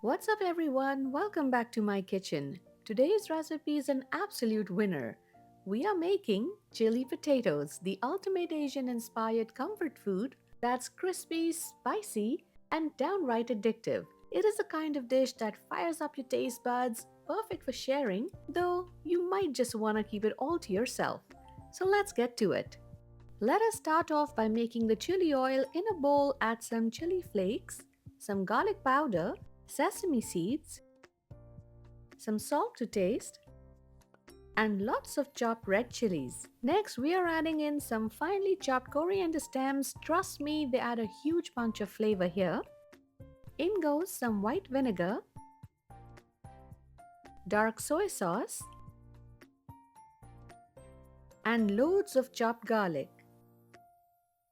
What's up everyone? Welcome back to my kitchen. Today's recipe is an absolute winner. We are making chili potatoes, the ultimate Asian-inspired comfort food that's crispy, spicy, and downright addictive. It is a kind of dish that fires up your taste buds, perfect for sharing, though you might just want to keep it all to yourself. So let's get to it. Let us start off by making the chili oil. In a bowl, add some chili flakes, some garlic powder, sesame seeds, some salt to taste, and lots of chopped red chilies. Next, we are adding in some finely chopped coriander stems. Trust me, they add a huge punch of flavor here. In goes some white vinegar, dark soy sauce, and loads of chopped garlic.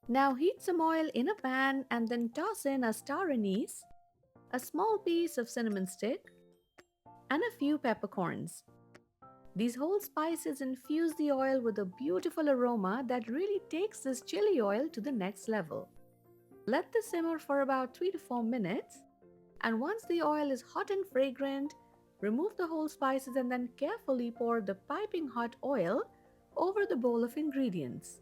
Now heat some oil in a pan and then toss in a star anise, a small piece of cinnamon stick, and a few peppercorns. These whole spices infuse the oil with a beautiful aroma that really takes this chili oil to the next level. Let this simmer for about 3 to 4 minutes, and once the oil is hot and fragrant, remove the whole spices and then carefully pour the piping hot oil over the bowl of ingredients.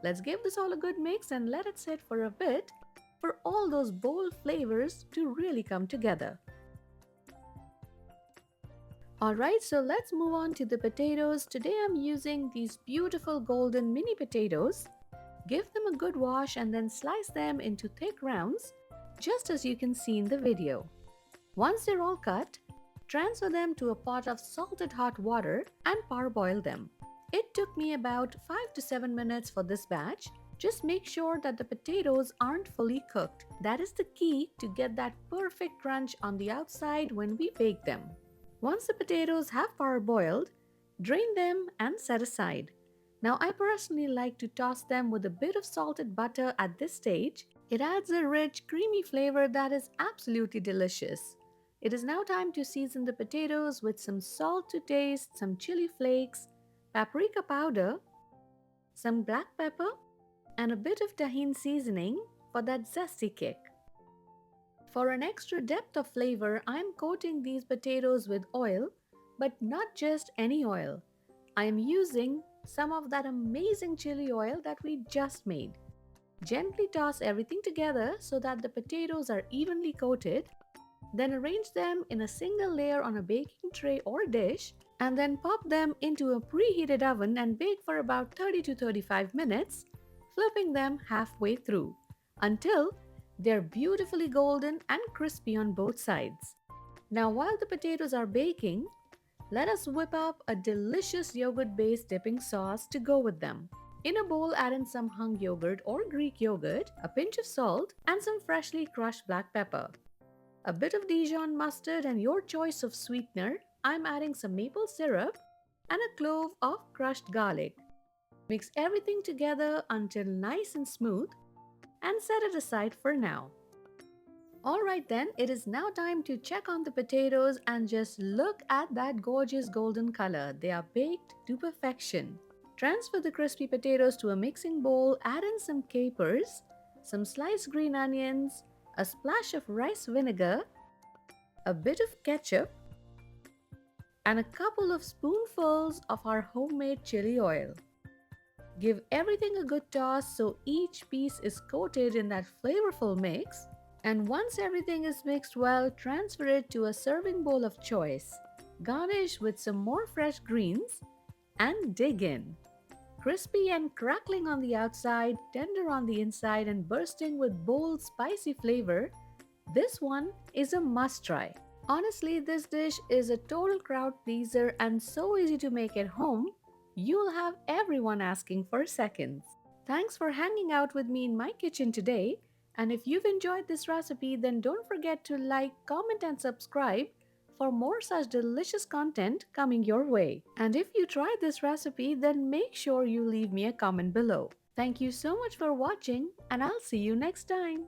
Let's give this all a good mix and let it sit for a bit for all those bold flavors to really come together. Alright, so let's move on to the potatoes. Today I'm using these beautiful golden mini potatoes. Give them a good wash and then slice them into thick rounds, just as you can see in the video. Once they're all cut, transfer them to a pot of salted hot water and parboil them. It took me about 5 to 7 minutes for this batch. Just make sure that the potatoes aren't fully cooked. That is the key to get that perfect crunch on the outside when we bake them. Once the potatoes have parboiled, drain them and set aside. Now I personally like to toss them with a bit of salted butter at this stage. It adds a rich, creamy flavor that is absolutely delicious. It is now time to season the potatoes with some salt to taste, some chili flakes, paprika powder, some black pepper, and a bit of tahini seasoning for that zesty kick. For an extra depth of flavor, I am coating these potatoes with oil, but not just any oil. I am using some of that amazing chili oil that we just made. Gently toss everything together so that the potatoes are evenly coated. Then arrange them in a single layer on a baking tray or dish, and then pop them into a preheated oven and bake for about 30 to 35 minutes, flipping them halfway through until they're beautifully golden and crispy on both sides. Now while the potatoes are baking, let us whip up a delicious yogurt-based dipping sauce to go with them. In a bowl, add in some hung yogurt or Greek yogurt, a pinch of salt, and some freshly crushed black pepper. A bit of Dijon mustard and your choice of sweetener. I'm adding some maple syrup and a clove of crushed garlic. Mix everything together until nice and smooth and set it aside for now. Alright then, it is now time to check on the potatoes and just look at that gorgeous golden color. They are baked to perfection. Transfer the crispy potatoes to a mixing bowl, add in some capers, some sliced green onions, a splash of rice vinegar, a bit of ketchup, and a couple of spoonfuls of our homemade chili oil. Give everything a good toss so each piece is coated in that flavorful mix. And once everything is mixed well, transfer it to a serving bowl of choice. Garnish with some more fresh greens and dig in. Crispy and crackling on the outside, tender on the inside, and bursting with bold, spicy flavor, this one is a must-try. Honestly, this dish is a total crowd pleaser and so easy to make at home, you'll have everyone asking for seconds. Thanks for hanging out with me in my kitchen today. And if you've enjoyed this recipe, then don't forget to like, comment, and subscribe for more such delicious content coming your way. And if you tried this recipe, then make sure you leave me a comment below. Thank you so much for watching, and I'll see you next time.